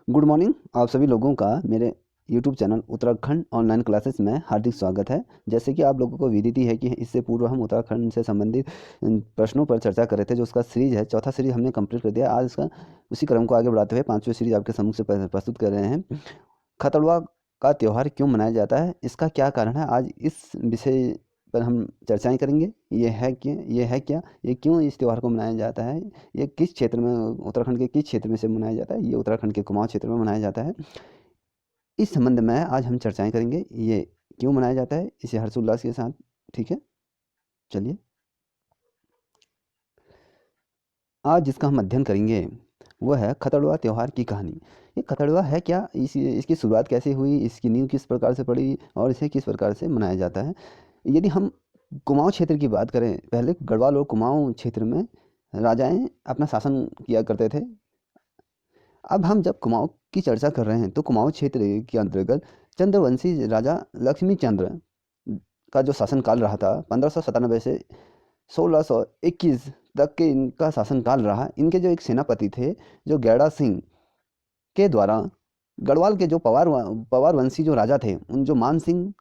Good morning आप सभी लोगों का मेरे YouTube channel Uttarakhand online classes में हार्दिक स्वागत है। जैसे कि आप लोगों को विदित ही है कि इससे पूर्व हम उत्तराखंड से संबंधित प्रश्नों पर चर्चा कर रहे थे, जो उसका सीरीज है। चौथा सीरीज हमने कंप्लीट कर दिया। आज इसका उसी क्रम को आगे बढ़ाते हुए पांचवें सीरीज आपके सम्मुख से प्रस्तुत कर रहे हैं। खतड़वा का त्यौहार क्यों मनाया जाता है, इसका क्या कारण है, आज इस विषय पर हम चर्चाएं करेंगे। ये क्यों इस त्यौहार को मनाया जाता है, ये किस क्षेत्र में, उत्तराखंड के किस क्षेत्र में से मनाया जाता है। ये उत्तराखंड के कुमाऊं क्षेत्र में मनाया जाता है। इस संबंध में आज हम चर्चाएं करेंगे, ये क्यों मनाया जाता है, इसे हर्षोल्लास के साथ। ठीक है, चलिए आज जिसका हम अध्ययन करेंगे वो है खतड़वा त्यौहार की कहानी। ये खतड़वा है क्या, इसकी शुरुआत कैसे हुई, इसकी नींव किस प्रकार से पड़ी और इसे किस प्रकार से मनाया जाता है। यदि हम कुमाऊं क्षेत्र की बात करें, पहले गढ़वाल और कुमाऊं क्षेत्र में राजाएं अपना शासन किया करते थे। अब हम जब कुमाऊं की चर्चा कर रहे हैं तो कुमाऊं क्षेत्र के अंतर्गत चंद्रवंशी राजा लक्ष्मी चंद्र का जो शासनकाल रहा था 1597 से 1621 तक के इनका शासनकाल रहा। इनके जो एक सेनापति थे, जो गैड़ा सिंह के द्वारा गढ़वाल के जो पवार वंशी जो राजा थे, उन जो मान सिंह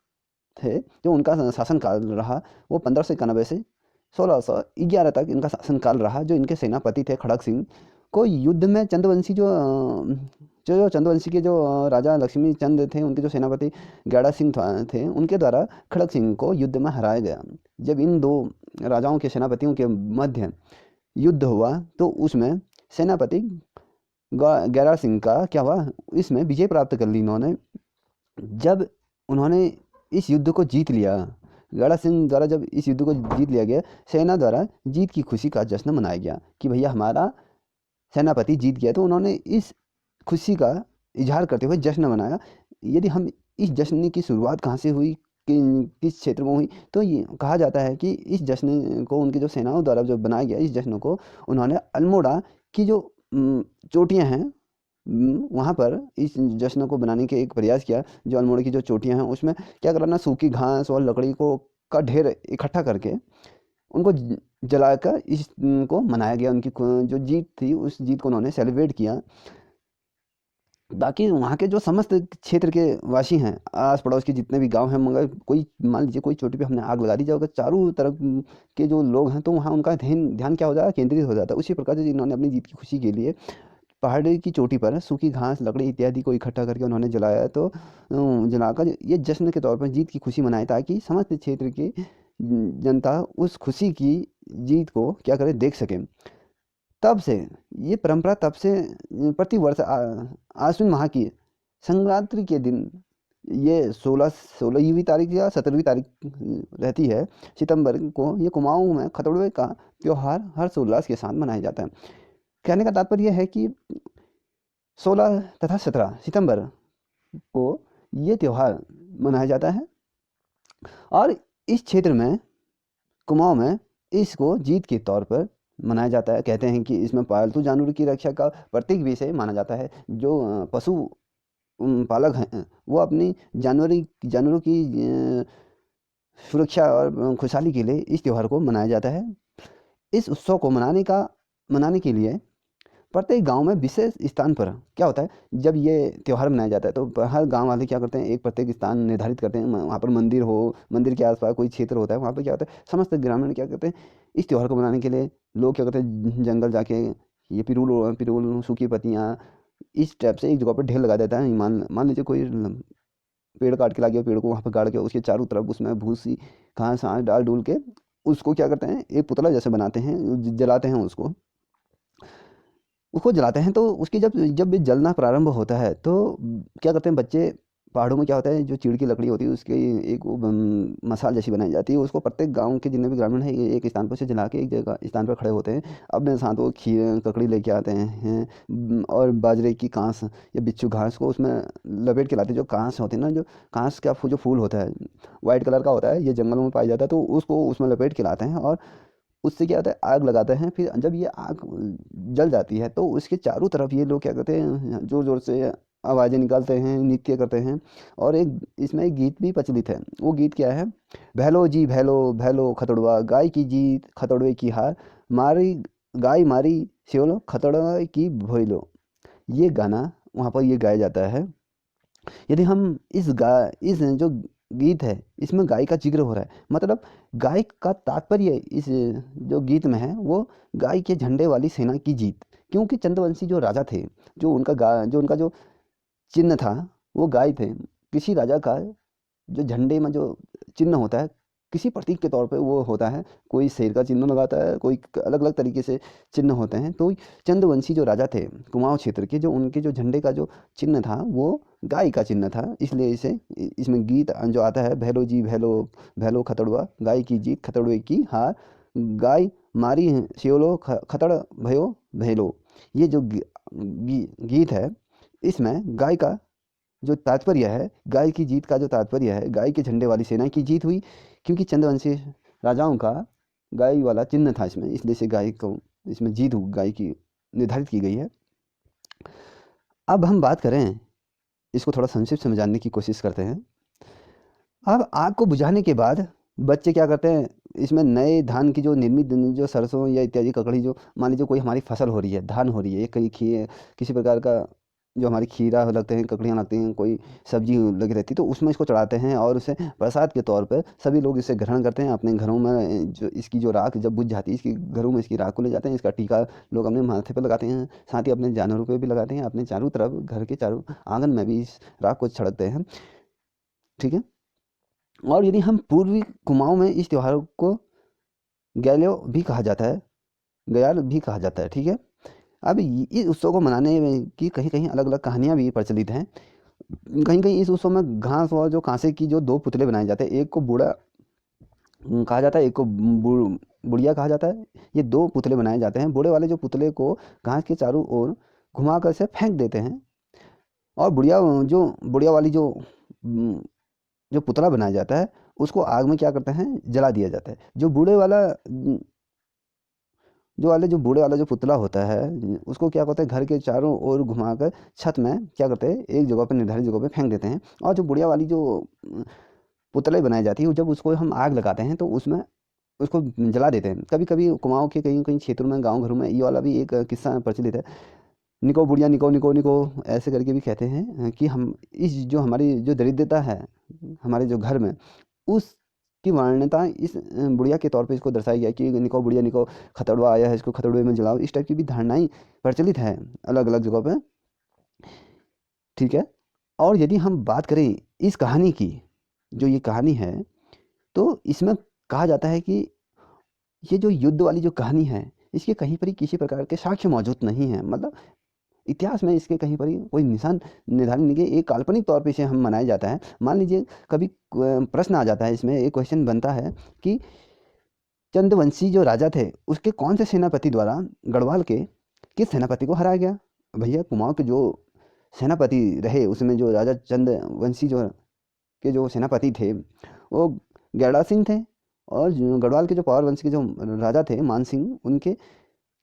थे, जो उनका शासनकाल रहा वो 1591 से 1611 तक इनका शासनकाल रहा। जो इनके सेनापति थे खड़ग सिंह को युद्ध में चंद्रवंशी जो चंद्रवंशी के जो राजा लक्ष्मी चंद थे, उनके जो सेनापति गैड़ा सिंह थे, उनके द्वारा खड़ग सिंह को युद्ध में हराया गया। जब इन दो राजाओं के सेनापतियों के मध्य युद्ध हुआ तो उसमें सेनापति गैड़ा सिंह का क्या हुआ, इसमें विजय प्राप्त कर ली इन्होंने। जब उन्होंने इस युद्ध को जीत लिया, गैड़ा सिंह द्वारा जब इस युद्ध को जीत लिया गया, सेना द्वारा जीत की खुशी का जश्न मनाया गया कि भैया हमारा सेनापति जीत गया। तो उन्होंने इस खुशी का इजहार करते हुए जश्न मनाया। यदि हम इस जश्न की शुरुआत कहाँ से हुई, किस क्षेत्र में हुई, तो ये कहा जाता है कि इस जश्न को उनकी जो सेनाओं द्वारा जो बनाया गया, इस जश्न को उन्होंने अल्मोड़ा की जो चोटियाँ हैं, वहाँ पर इस जश्न को बनाने के एक प्रयास किया। जो अल्मोड़ा की जो चोटियाँ हैं उसमें क्या करना, सूखी घास और लकड़ी को का ढेर इकट्ठा करके उनको जलाकर इसको मनाया गया। उनकी जो जीत थी उस जीत को उन्होंने सेलिब्रेट किया। बाकी वहाँ के जो समस्त क्षेत्र के वासी हैं, आस पड़ोस के जितने भी गांव हैं, मगर कोई मान लीजिए कोई चोटी पे हमने आग लगा दी जाएगा, चारों तरफ के जो लोग हैं तो वहाँ उनका ध्यान ध्यान क्या हो जाएगा, केंद्रित हो जाता है। उसी प्रकार से इन्होंने अपनी जीत की खुशी के लिए पहाड़ी की चोटी पर सूखी घास लकड़ी इत्यादि को इकट्ठा करके उन्होंने जलाया। तो जलाकर ये जश्न के तौर पर जीत की खुशी मनाई, ताकि समस्त क्षेत्र की जनता उस खुशी की जीत को क्या करे, देख सके। तब से ये परंपरा तब से प्रति वर्ष आश्विन माह की संक्रांति के दिन, ये 16वीं तारीख या 17वीं तारीख रहती है सितंबर को, ये कुमाऊं में खतड़वे का त्यौहार हर्षोल्लास के साथ मनाया जाता है। कहने का तात्पर्य यह है कि 16 तथा 17 सितंबर को ये त्यौहार मनाया जाता है। और इस क्षेत्र में, कुमाऊं में, इसको जीत के तौर पर मनाया जाता है। कहते हैं कि इसमें पालतू जानवर की रक्षा का प्रतीक भी इसे माना जाता है। जो पशु पालक हैं वो अपनी जानवरों की सुरक्षा और खुशहाली के लिए इस त्यौहार को मनाया जाता है। इस उत्सव को मनाने के लिए प्रत्येक गांव में विशेष स्थान पर क्या होता है, जब ये त्यौहार मनाया जाता है तो हर गांव वाले क्या करते हैं, एक प्रत्येक स्थान निर्धारित करते हैं। वहाँ पर मंदिर हो, मंदिर के आसपास कोई क्षेत्र होता है, वहाँ पर क्या होता है, समस्त ग्रामीण क्या करते हैं, इस त्यौहार को मनाने के लिए लोग क्या करते हैं, जंगल जाके ये पिरूल पिरूल सूखी पत्तियाँ इस टाइप से एक जगह पर ढेर लगा देता है। मान मान लीजिए कोई पेड़ काट के ला गया, पेड़ को वहाँ पर गाड़ के उसके चारों तरफ उसमें भूसी घास डाल डूल के उसको क्या करते हैं, एक पुतला जैसे बनाते हैं, जलाते हैं उसको जलाते हैं। तो उसकी जब जब ये जलना प्रारंभ होता है तो क्या करते हैं बच्चे, पहाड़ों में क्या होता है, जो चीड़ की लकड़ी होती है उसकी एक वो मसाल जैसी बनाई जाती है। उसको प्रत्येक गांव के जितने भी ग्रामीण हैं एक स्थान पर से जला के एक जगह स्थान पर खड़े होते हैं। अपने साथ वो खीर ककड़ी लेके आते हैं, और बाजरे की कांस या बिच्छू घास को उसमें लपेट के लाते हैं। जो कांस होती है ना, जो कांस का जो फूल होता है वाइट कलर का होता है, ये जंगलों में पाया जाता है, तो उसको उसमें लपेट के लाते हैं और उससे क्या होता है, आग लगाते हैं। फिर जब ये आग जल जाती है तो उसके चारों तरफ ये लोग क्या करते हैं, जोर जोर से आवाज़ें निकालते हैं, नृत्य करते हैं। और एक इसमें एक गीत भी प्रचलित है। वो गीत क्या है, भैलो जी भैलो भैलो खतड़वा, गाय की जीत खतड़वे की हार, मारी गाय मारी श्योलो खतड़वा की भोइलो। ये गाना वहाँ पर ये गाया जाता है। यदि हम इस जो गीत है इसमें गाय का जिक्र हो रहा है, मतलब गाय का तात्पर्य इस जो गीत में है वो गाय के झंडे वाली सेना की जीत। क्योंकि चंद्रवंशी जो राजा थे, जो उनका जो चिन्ह था वो गाय थे। किसी राजा का जो झंडे में जो चिन्ह होता है किसी प्रतीक के तौर पे वो होता है, कोई शेर का चिन्ह लगाता है, कोई अलग अलग तरीके से चिन्ह होते हैं। तो चंद्रवंशी जो राजा थे कुमाऊं क्षेत्र के, जो उनके जो झंडे का जो चिन्ह था वो गाय का चिन्ह था। इसलिए इसमें गीत जो आता है, भैलो जी भैलो, भैलो खतड़ुआ, गाय की जीत खतड़ुए की हार, गाय मारी श्योलो खतड़ भयो भैलो। ये जो गीत है इसमें गाय का जो तात्पर्य है, गाय की जीत का जो तात्पर्य है, गाय के झंडे वाली सेना की जीत हुई। क्योंकि चंद्रवंशी राजाओं का गाय वाला चिन्ह था इसमें, इसलिए से गाय को इसमें जीत हुई, गाय की निर्धारित की गई है। अब हम बात करें, इसको थोड़ा संक्षिप्त में जानने की कोशिश करते हैं। अब आग को बुझाने के बाद बच्चे क्या करते हैं, इसमें नए धान की जो निर्मित जो सरसों या इत्यादि ककड़ी, जो मान लीजिए कोई हमारी फसल हो रही है, धान हो रही है, कहीं किसी प्रकार का जो हमारी खीरा लगते हैं, ककड़ियाँ लगती हैं, कोई सब्जी लगी रहती है, तो उसमें इसको चढ़ाते हैं और उसे प्रसाद के तौर पर सभी लोग इसे ग्रहण करते हैं अपने घरों में। जो इसकी जो राख जब बुझ जाती है, इसकी घरों में इसकी राख को ले जाते हैं, इसका टीका लोग अपने माथे पर लगाते हैं, साथ ही अपने जानवरों पर भी लगाते हैं, अपने चारों तरफ घर के चारों आंगन में भी इस राख को छिड़कते हैं। ठीक है। और यदि हम पूर्वी कुमाऊं में इस त्योहार को गैलो भी कहा जाता है, गयाल भी कहा जाता है। ठीक है। अब इस उत्सव को मनाने में की कहीं कहीं अलग अलग कहानियां भी प्रचलित हैं। कहीं कहीं इस उत्सव में घास और जो कांसे की जो दो पुतले बनाए जाते हैं, एक को बूढ़ा कहा जाता है, एक को बुढ़िया कहा जाता है। ये दो पुतले बनाए जाते हैं। बूढ़े वाले जो पुतले को घास के चारों ओर घुमा कर से फेंक देते हैं, और बुढ़िया वाली जो पुतला बनाया जाता है उसको आग में क्या करते हैं, जला दिया जाता है। जो बूढ़े वाला जो पुतला होता है उसको क्या करते हैं, घर के चारों ओर घुमाकर छत में क्या करते हैं, एक जगह पर निर्धारित जगह पे फेंक देते हैं। और जो बुढ़िया वाली जो पुतले बनाई जाती है, जब उसको हम आग लगाते हैं तो उसमें उसको जला देते हैं। कभी कभी कुमाऊं के कहीं कहीं क्षेत्रों में, गांव घरों में ये वाला भी एक किस्सा प्रचलित है। निको बुढ़िया निको निको निको ऐसे करके भी कहते हैं कि हम इस जो हमारी जो दरिद्रता है हमारे जो घर में, उसकी वर्णता इस बुढ़िया के तौर पे इसको दर्शाया गया कि निको बुढ़िया निको, खतड़वा आया है, इसको खतड़ुए में जलाओ। इस टाइप की भी धारणाएं प्रचलित है अलग अलग जगहों पे। ठीक है। और यदि हम बात करें इस कहानी की, जो ये कहानी है, तो इसमें कहा जाता है कि ये जो युद्ध वाली जो कहानी है इसके कहीं पर ही किसी प्रकार के साक्ष्य मौजूद नहीं है। मतलब इतिहास में इसके कहीं पर ही कोई निशान निर्धारित नहीं है। एक काल्पनिक तौर पे इसे हम मनाया जाता है। मान लीजिए कभी प्रश्न आ जाता है, इसमें एक क्वेश्चन बनता है कि चंद्रवंशी जो राजा थे उसके कौन से सेनापति द्वारा गढ़वाल के किस सेनापति को हराया गया। भैया कुमाऊं के जो सेनापति रहे उसमें जो राजा चंद्रवंशी जो सेनापति थे वो गैड़ा सिंह थे। और गढ़वाल के जो पावर वंश के जो राजा थे मान सिंह, उनके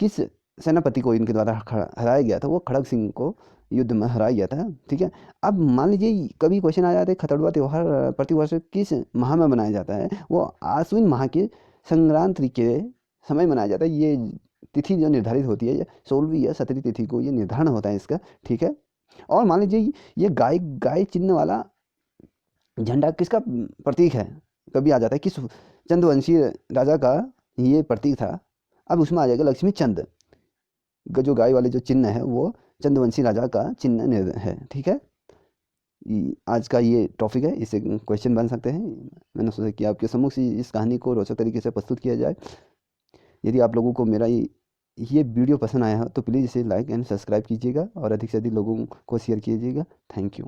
किस सेनापति को इनके द्वारा हराया गया था, वो खड़ग सिंह को युद्ध में हराया गया था। ठीक है। अब मान लीजिए कभी क्वेश्चन आ जाता है खतड़ुआ त्यौहार प्रतिवर्ष किस माह में मनाया जाता है, वो आश्विन माह के संक्रांति के समय मनाया जाता है। ये तिथि जो निर्धारित होती है 16वीं या 17वीं तिथि को ये निर्धारण होता है इसका। ठीक है। और मान लीजिए ये गाय गाय चिन्ह वाला झंडा किसका प्रतीक है, कभी आ जाता है किस चंद्रवंशी राजा का ये प्रतीक था। अब उसमें आ जाएगा लक्ष्मी चंद, जो गाय वाले जो चिन्ह है वो चंद्रवंशी राजा का चिन्ह है। ठीक है। आज का ये टॉपिक है, इससे क्वेश्चन बन सकते हैं। मैंने सोचा कि आपके सम्मुख से इस कहानी को रोचक तरीके से प्रस्तुत किया जाए। यदि आप लोगों को मेरा ये वीडियो पसंद आया हो तो प्लीज़ इसे लाइक एंड सब्सक्राइब कीजिएगा और अधिक से अधिक लोगों को शेयर कीजिएगा। Thank you.